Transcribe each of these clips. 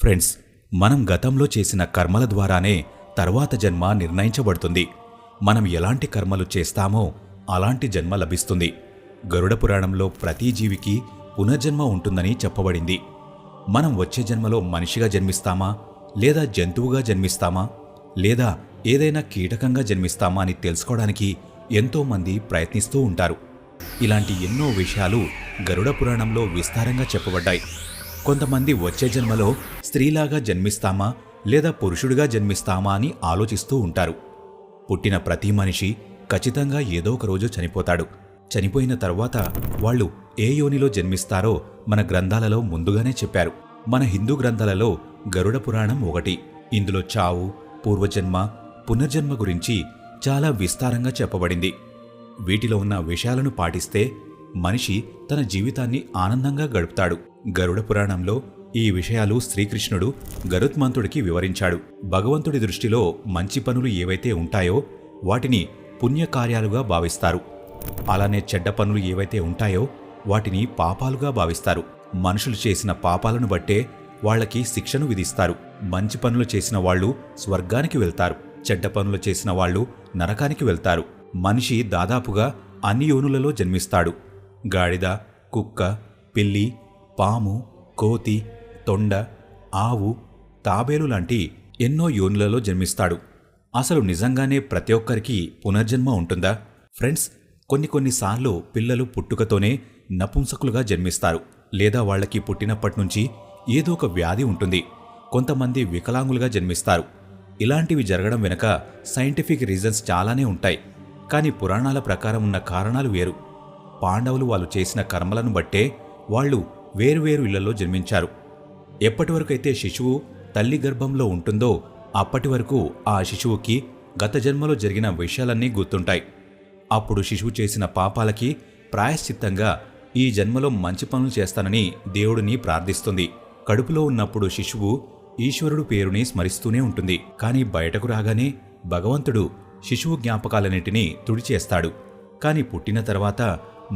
Friends, మనం గతంలో చేసిన కర్మల ద్వారానే తర్వాత జన్మ నిర్ణయించబడుతుంది. మనం ఎలాంటి కర్మలు చేస్తామో అలాంటి జన్మ లభిస్తుంది. గరుడ పురాణంలో ప్రతి జీవికి పునర్జన్మ ఉంటుందని చెప్పబడింది. మనం వచ్చే జన్మలో మనిషిగా జన్మిస్తామా, లేదా జంతువుగా జన్మిస్తామా, లేదా ఏదైనా కీటకంగా జన్మిస్తామా అని తెలుసుకోవడానికి ఎంతోమంది ప్రయత్నిస్తూ ఉంటారు. ఇలాంటి ఎన్నో విషయాలు గరుడ పురాణంలో విస్తారంగా చెప్పబడ్డాయి. కొంతమంది వచ్చే జన్మలో స్త్రీలాగా జన్మిస్తామా లేదా పురుషుడిగా జన్మిస్తామా అని ఆలోచిస్తూ ఉంటారు. పుట్టిన ప్రతి మనిషి ఖచ్చితంగా ఏదో ఒక రోజు చనిపోతాడు. చనిపోయిన తర్వాత వాళ్ళు ఏ యోనిలో జన్మిస్తారో మన గ్రంథాలలో ముందుగానే చెప్పారు. మన హిందూ గ్రంథాలలో గరుడ పురాణం ఒకటి. ఇందులో చావు, పూర్వజన్మ, పునర్జన్మ గురించి చాలా విస్తారంగా చెప్పబడింది. వీటిలో ఉన్న విషయాలను పాటిస్తే మనిషి తన జీవితాన్ని ఆనందంగా గడుపుతాడు. గరుడ పురాణంలో ఈ విషయాలు శ్రీకృష్ణుడు గరుత్మంతుడికి వివరించాడు. భగవంతుడి దృష్టిలో మంచి పనులు ఏవైతే ఉంటాయో వాటిని పుణ్యకార్యాలుగా భావిస్తారు. అలానే చెడ్డ పనులు ఏవైతే ఉంటాయో వాటిని పాపాలుగా భావిస్తారు. మనుషులు చేసిన పాపాలను బట్టే వాళ్లకి శిక్షను విధిస్తారు. మంచి పనులు చేసిన వాళ్ళు స్వర్గానికి వెళ్తారు, చెడ్డ పనులు చేసిన వాళ్ళు నరకానికి వెళ్తారు. మనిషి దాదాపుగా అన్ని యోనులలో జన్మిస్తాడు. గాడిద, కుక్క, పిల్లి, పాము, కోతి, తొండ, ఆవు, తాబేలు లాంటి ఎన్నో యోనులలో జన్మిస్తాడు. అసలు నిజంగానే ప్రతి ఒక్కరికి పునర్జన్మ ఉంటుందా? ఫ్రెండ్స్, కొన్నిసార్లు పిల్లలు పుట్టుకతోనే నపుంసకులుగా జన్మిస్తారు, లేదా వాళ్లకి పుట్టినప్పటినుంచి ఏదో ఒక వ్యాధి ఉంటుంది. కొంతమంది వికలాంగులుగా జన్మిస్తారు. ఇలాంటివి జరగడం వెనుక సైంటిఫిక్ రీజన్స్ చాలానే ఉంటాయి. కానీ పురాణాల ప్రకారం ఉన్న కారణాలు వేరు. పాండవులు వాళ్ళు చేసిన కర్మలను బట్టే వాళ్ళు వేరువేరు ఇళ్లలో జన్మించారు. ఎప్పటివరకైతే శిశువు తల్లి గర్భంలో ఉంటుందో అప్పటి వరకు ఆ శిశువుకి గత జన్మలో జరిగిన విషయాలన్నీ గుర్తుంటాయి. అప్పుడు శిశువు చేసిన పాపాలకి ప్రాయశ్చిత్తంగా ఈ జన్మలో మంచి పనులు చేస్తానని దేవుడిని ప్రార్థిస్తుంది. కడుపులో ఉన్నప్పుడు శిశువు ఈశ్వరుడు పేరుని స్మరిస్తూనే ఉంటుంది. కానీ బయటకు రాగానే భగవంతుడు శిశువు జ్ఞాపకాలన్నింటినీ తుడిచేస్తాడు. కానీ పుట్టిన తర్వాత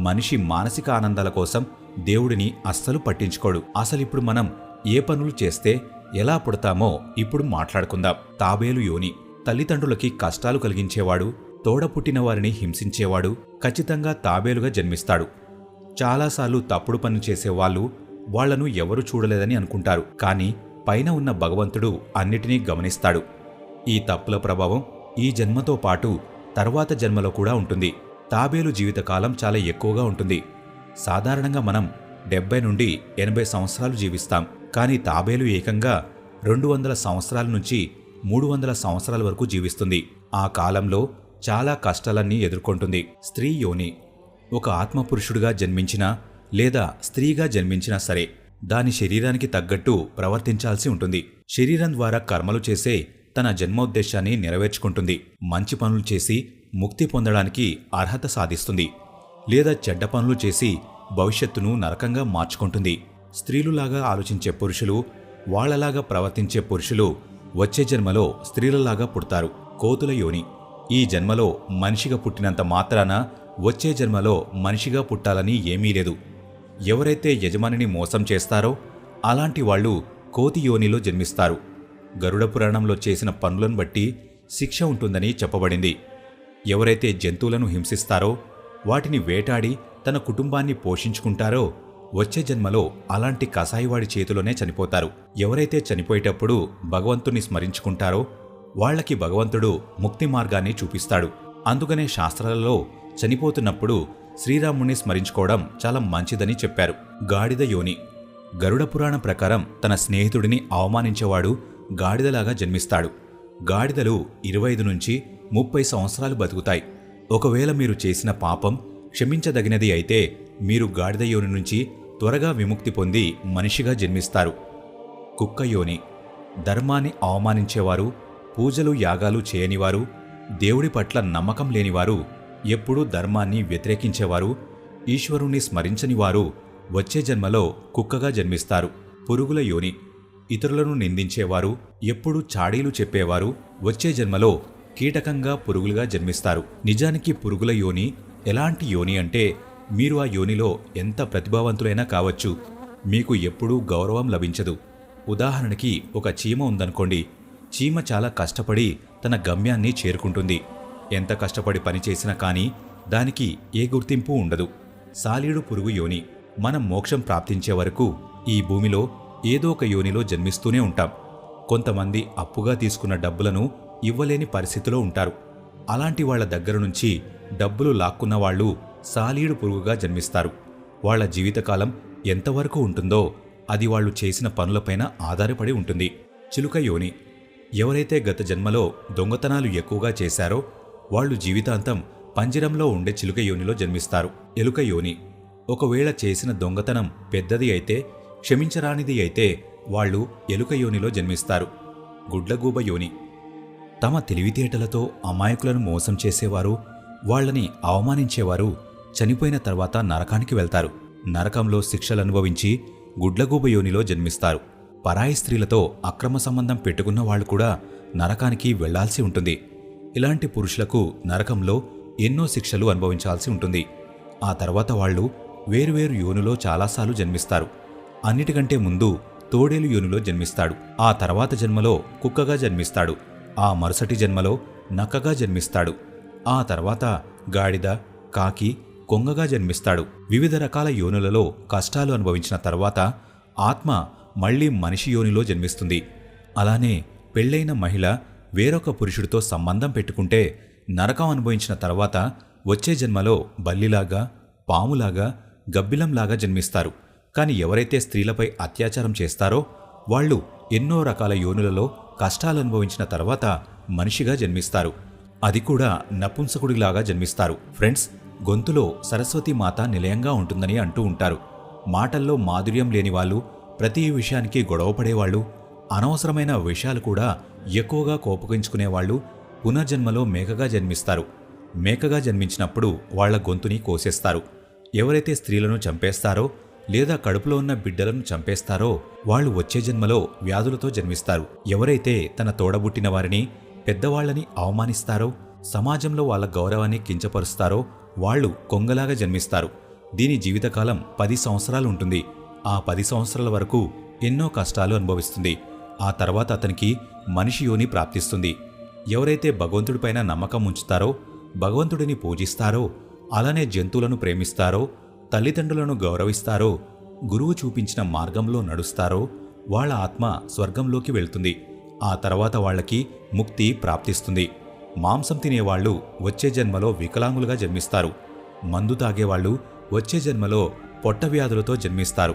మనిషి మానసిక ఆనందాల కోసం దేవుడిని అస్సలు పట్టించుకోడు. అసలిప్పుడు మనం ఏ పనులు చేస్తే ఎలా పుడతామో ఇప్పుడు మాట్లాడుకుందాం. తాబేలు యోని. తల్లిదండ్రులకి కష్టాలు కలిగించేవాడు, తోడ పుట్టిన వారిని హింసించేవాడు ఖచ్చితంగా తాబేలుగా జన్మిస్తాడు. చాలాసార్లు తప్పుడు పనులు చేసేవాళ్ళు వాళ్లను ఎవరూ చూడలేదని అనుకుంటారు. కానీ పైన ఉన్న భగవంతుడు అన్నిటినీ గమనిస్తాడు. ఈ తప్పుల ప్రభావం ఈ జన్మతో పాటు తర్వాత జన్మలో కూడా ఉంటుంది. తాబేలు జీవితకాలం చాలా ఎక్కువగా ఉంటుంది. సాధారణంగా మనం 70 నుండి 80 సంవత్సరాలు జీవిస్తాం. కానీ తాబేలు ఏకంగా 200 సంవత్సరాల నుంచి 300 సంవత్సరాల వరకు జీవిస్తుంది. ఆ కాలంలో చాలా కష్టాలన్నీ ఎదుర్కొంటుంది. స్త్రీ యోని. ఒక ఆత్మపురుషుడిగా జన్మించినా లేదా స్త్రీగా జన్మించినా సరే దాని శరీరానికి తగ్గట్టు ప్రవర్తించాల్సి ఉంటుంది. శరీరం ద్వారా కర్మలు చేసే తన జన్మోద్దేశాన్ని నెరవేర్చుకుంటుంది. మంచి పనులు చేసి ముక్తి పొందడానికి అర్హత సాధిస్తుంది, లేదా చెడ్డ పనులు చేసి భవిష్యత్తును నరకంగా మార్చుకుంటుంది. స్త్రీలులాగా ఆలోచించే పురుషులు, వాళ్లలాగా ప్రవర్తించే పురుషులు వచ్చే జన్మలో స్త్రీలలాగా పుడతారు. కోతుల యోని. ఈ జన్మలో మనిషిగా పుట్టినంత మాత్రాన వచ్చే జన్మలో మనిషిగా పుట్టాలని ఏమీ లేదు. ఎవరైతే యజమానిని మోసం చేస్తారో అలాంటి వాళ్ళు కోతి యోనిలో జన్మిస్తారు. గరుడ పురాణంలో చేసిన పనులను బట్టి శిక్ష ఉంటుందని చెప్పబడింది. ఎవరైతే జంతువులను హింసిస్తారో, వాటిని వేటాడి తన కుటుంబాన్ని పోషించుకుంటారో వచ్చే జన్మలో అలాంటి కసాయివాడి చేతిలోనే చనిపోతారు. ఎవరైతే చనిపోయేటప్పుడు భగవంతుని స్మరించుకుంటారో వాళ్లకి భగవంతుడు ముక్తి మార్గాన్ని చూపిస్తాడు. అందుకనే శాస్త్రాలలో చనిపోతున్నప్పుడు శ్రీరాముణ్ణి స్మరించుకోవడం చాలా మంచిదని చెప్పారు. గాడిద యోని. గరుడ పురాణం ప్రకారం తన స్నేహితుడిని అవమానించేవాడు గాడిదలాగా జన్మిస్తాడు. గాడిదలు 25 నుంచి 30 సంవత్సరాలు బతుకుతాయి. ఒకవేళ మీరు చేసిన పాపం క్షమించదగినది అయితే మీరు గాడిద యోని నుంచి త్వరగా విముక్తి పొంది మనిషిగా జన్మిస్తారు. కుక్క యోని. ధర్మాన్ని అవమానించేవారు, పూజలు యాగాలు చేయనివారు, దేవుడి పట్ల నమ్మకం లేనివారు, ఎప్పుడూ ధర్మాన్ని వ్యతిరేకించేవారు, ఈశ్వరుణ్ణి స్మరించనివారు వచ్చే జన్మలో కుక్కగా జన్మిస్తారు. పురుగుల యోని. ఇతరులను నిందించేవారు, ఎప్పుడూ చాడీలు చెప్పేవారు వచ్చే జన్మలో కీటకంగా పురుగులుగా జన్మిస్తారు. నిజానికి పురుగుల యోని ఎలాంటి యోని అంటే మీరు ఆ యోనిలో ఎంత ప్రతిభావంతులైనా కావచ్చు, మీకు ఎప్పుడూ గౌరవం లభించదు. ఉదాహరణకి ఒక చీమ ఉందనుకోండి. చీమ చాలా కష్టపడి తన గమ్యాన్ని చేరుకుంటుంది. ఎంత కష్టపడి పనిచేసినా కానీ దానికి ఏ గుర్తింపు ఉండదు. సాలీడు పురుగు యోని. మనం మోక్షం ప్రాప్తించే వరకు ఈ భూమిలో ఏదో ఒక యోనిలో జన్మిస్తూనే ఉంటాం. కొంతమంది అప్పుగా తీసుకున్న డబ్బులను ఇవ్వలేని పరిస్థితిలో ఉంటారు. అలాంటి వాళ్ల దగ్గర నుంచి డబ్బులు లాక్కున్న వాళ్ళు సాలీడు పురుగుగా జన్మిస్తారు. వాళ్ల జీవితకాలం ఎంతవరకు ఉంటుందో అది వాళ్ళు చేసిన పనులపైన ఆధారపడి ఉంటుంది. చిలుక యోని. ఎవరైతే గత జన్మలో దొంగతనాలు ఎక్కువగా చేశారో వాళ్లు జీవితాంతం పంజరంలో ఉండే చిలుక యోనిలో జన్మిస్తారు. ఎలుక యోని. ఒకవేళ చేసిన దొంగతనం పెద్దది అయితే, క్షమించరానిది అయితే వాళ్ళు ఎలుక యోనిలో జన్మిస్తారు. గుడ్లగూబ యోని. తమ తెలివితేటలతో అమాయకులను మోసం చేసేవారు, వాళ్లని అవమానించేవారు చనిపోయిన తర్వాత నరకానికి వెళ్తారు. నరకంలో శిక్షలనుభవించి గుడ్లగూబ యోనిలో జన్మిస్తారు. పరాయి స్త్రీలతో అక్రమ సంబంధం పెట్టుకున్న వాళ్లు కూడా నరకానికి వెళ్లాల్సి ఉంటుంది. ఇలాంటి పురుషులకు నరకంలో ఎన్నో శిక్షలు అనుభవించాల్సి ఉంటుంది. ఆ తర్వాత వాళ్లు వేరువేరు యోనులో చాలాసార్లు జన్మిస్తారు. అన్నిటికంటే ముందు తోడేలు యోనిలో జన్మిస్తాడు. ఆ తర్వాత జన్మలో కుక్కగా జన్మిస్తాడు. ఆ మరుసటి జన్మలో నక్కగా జన్మిస్తాడు. ఆ తర్వాత గాడిద, కాకి, కొంగగా జన్మిస్తాడు. వివిధ రకాల యోనులలో కష్టాలు అనుభవించిన తర్వాత ఆత్మ మళ్లీ మనిషి యోనిలో జన్మిస్తుంది. అలానే పెళ్లైన మహిళ వేరొక పురుషుడితో సంబంధం పెట్టుకుంటే నరకం అనుభవించిన తర్వాత వచ్చే జన్మలో బల్లిలాగా, పాములాగా, గబ్బిలంలాగా జన్మిస్తారు. కాని ఎవరైతే స్త్రీలపై అత్యాచారం చేస్తారో వాళ్లు ఎన్నో రకాల యోనులలో కష్టాలు అనుభవించిన తర్వాత మనిషిగా జన్మిస్తారు. అది కూడా నపుంసకుడిలాగా జన్మిస్తారు. ఫ్రెండ్స్, గొంతులో సరస్వతీమాత నిలయంగా ఉంటుందని అంటూ ఉంటారు. మాటల్లో మాధుర్యం లేని వాళ్ళు, ప్రతి విషయానికి గొడవపడేవాళ్ళు, అనవసరమైన విషయాలు కూడా ఎక్కువగా కోపగించుకునేవాళ్లు పునర్జన్మలో మేకగా జన్మిస్తారు. మేకగా జన్మించినప్పుడు వాళ్ల గొంతుని కోసేస్తారు. ఎవరైతే స్త్రీలను చంపేస్తారో లేదా కడుపులో ఉన్న బిడ్డలను చంపేస్తారో వాళ్లు వచ్చే జన్మలో వ్యాధులతో జన్మిస్తారు. ఎవరైతే తన తోడబుట్టిన వారిని, పెద్దవాళ్లని అవమానిస్తారో, సమాజంలో వాళ్ల గౌరవాన్ని కించపరుస్తారో వాళ్లు కొంగలాగా జన్మిస్తారు. దీని జీవితకాలం 10 సంవత్సరాలు ఉంటుంది. ఆ 10 సంవత్సరాల వరకు ఎన్నో కష్టాలు అనుభవిస్తుంది. ఆ తర్వాత అతనికి మనిషి యోని ప్రాప్తిస్తుంది. ఎవరైతే భగవంతుడిపైన నమ్మకం ఉంచుతారో, భగవంతుడిని పూజిస్తారో, అలానే జంతువులను ప్రేమిస్తారో, తల్లిదండ్రులను గౌరవిస్తారో, గురువు చూపించిన మార్గంలో నడుస్తారో వాళ్ల ఆత్మ స్వర్గంలోకి వెళ్తుంది. ఆ తర్వాత వాళ్లకి ముక్తి ప్రాప్తిస్తుంది. మాంసం తినేవాళ్లు వచ్చే జన్మలో వికలాంగులుగా జన్మిస్తారు. మందు తాగేవాళ్లు వచ్చే జన్మలో పొట్ట వ్యాధులతో జన్మిస్తారు.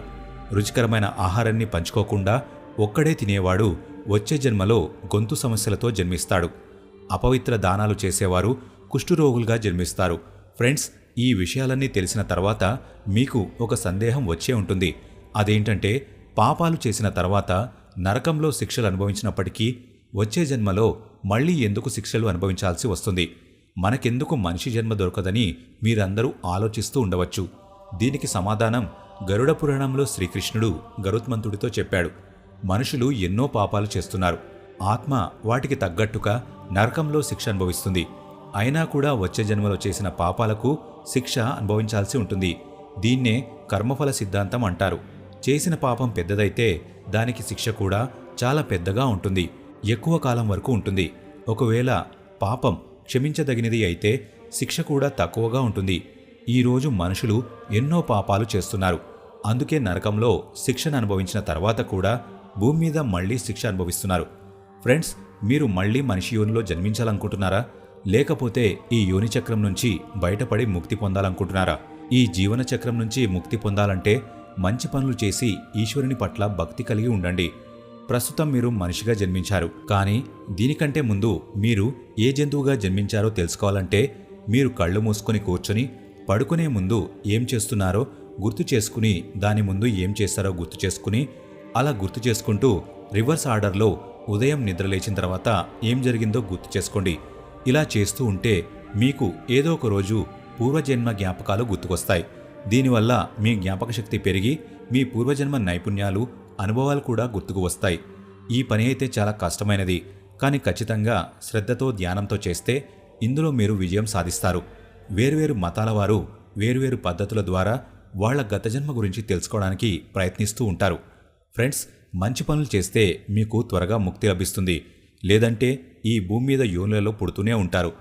రుచికరమైన ఆహారాన్ని పంచుకోకుండా ఒక్కడే తినేవాడు వచ్చే జన్మలో గొంతు సమస్యలతో జన్మిస్తాడు. అపవిత్ర దానాలు చేసేవారు కుష్ఠరోగులుగా జన్మిస్తారు. ఫ్రెండ్స్, ఈ విషయాలన్నీ తెలిసిన తర్వాత మీకు ఒక సందేహం వచ్చే ఉంటుంది. అదేంటంటే, పాపాలు చేసిన తర్వాత నరకంలో శిక్షలు అనుభవించినప్పటికీ వచ్చే జన్మలో మళ్లీ ఎందుకు శిక్షలు అనుభవించాల్సి వస్తుంది? మనకెందుకు మనిషి జన్మ దొరకదని మీరందరూ ఆలోచిస్తూ ఉండవచ్చు. దీనికి సమాధానం గరుడ పురాణంలో శ్రీకృష్ణుడు గరుత్మంతుడితో చెప్పాడు. మనుషులు ఎన్నో పాపాలు చేస్తున్నారు. ఆత్మ వాటికి తగ్గట్టుగా నరకంలో శిక్ష అనుభవిస్తుంది. అయినా కూడా వచ్చే జన్మలో చేసిన పాపాలకు శిక్ష అనుభవించాల్సి ఉంటుంది. దీన్నే కర్మఫల సిద్ధాంతం అంటారు. చేసిన పాపం పెద్దదైతే దానికి శిక్ష కూడా చాలా పెద్దగా ఉంటుంది, ఎక్కువ కాలం వరకు ఉంటుంది. ఒకవేళ పాపం క్షమించదగినది అయితే శిక్ష కూడా తక్కువగా ఉంటుంది. ఈరోజు మనుషులు ఎన్నో పాపాలు చేస్తున్నారు. అందుకే నరకంలో శిక్షను అనుభవించిన తర్వాత కూడా భూమి మీద మళ్లీ శిక్ష అనుభవిస్తున్నారు. ఫ్రెండ్స్, మీరు మళ్లీ మనిషి యోనిలో జన్మించాలనుకుంటున్నారా? లేకపోతే ఈ యోని చక్రం నుంచి బయటపడి ముక్తి పొందాలనుకుంటున్నారా? ఈ జీవన చక్రం నుంచి ముక్తి పొందాలంటే మంచి పనులు చేసి ఈశ్వరుని పట్ల భక్తి కలిగి ఉండండి. ప్రస్తుతం మీరు మనిషిగా జన్మించారు, కానీ దీనికంటే ముందు మీరు ఏ జంతువుగా జన్మించారో తెలుసుకోవాలంటే మీరు కళ్ళు మూసుకొని కూర్చొని పడుకునే ముందు ఏం చేస్తున్నారో గుర్తు చేసుకుని, దాని ముందు ఏం చేస్తారో గుర్తు చేసుకుని, అలా గుర్తు చేసుకుంటూ రివర్స్ ఆర్డర్లో ఉదయం నిద్రలేచిన తర్వాత ఏం జరిగిందో గుర్తు చేసుకోండి. ఇలా చేస్తూ ఉంటే మీకు ఏదో ఒక రోజు పూర్వజన్మ జ్ఞాపకాలు గుర్తుకొస్తాయి. దీనివల్ల మీ జ్ఞాపకశక్తి పెరిగి మీ పూర్వజన్మ నైపుణ్యాలు, అనుభవాలు కూడా గుర్తుకు వస్తాయి. ఈ పని అయితే చాలా కష్టమైనది, కానీ ఖచ్చితంగా శ్రద్ధతో, ధ్యానంతో చేస్తే ఇందులో మీరు విజయం సాధిస్తారు. వేర్వేరు మతాల వారు వేర్వేరు పద్ధతుల ద్వారా వాళ్ల గత జన్మ గురించి తెలుసుకోవడానికి ప్రయత్నిస్తూ ఉంటారు. ఫ్రెండ్స్, మంచి పనులు చేస్తే మీకు త్వరగా ముక్తి లభిస్తుంది. లేదంటే ఈ భూమి మీద యోనులలో పుడుతూనే ఉంటారు.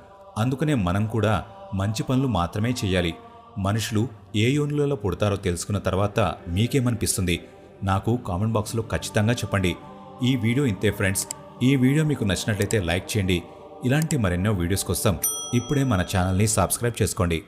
అందుకనే మనం కూడా మంచి పనులు మాత్రమే చేయాలి. మనుషులు ఏ యోనులలో పుడతారో తెలుసుకున్న తర్వాత మీకేమనిపిస్తుంది? నాకు కామెంట్ బాక్స్లో ఖచ్చితంగా చెప్పండి. ఈ వీడియో ఇంతే ఫ్రెండ్స్. ఈ వీడియో మీకు నచ్చినట్లయితే లైక్ చేయండి. ఇలాంటి మరెన్నో వీడియోస్ కోసం ఇప్పుడే మన ఛానల్ని సబ్స్క్రైబ్ చేసుకోండి.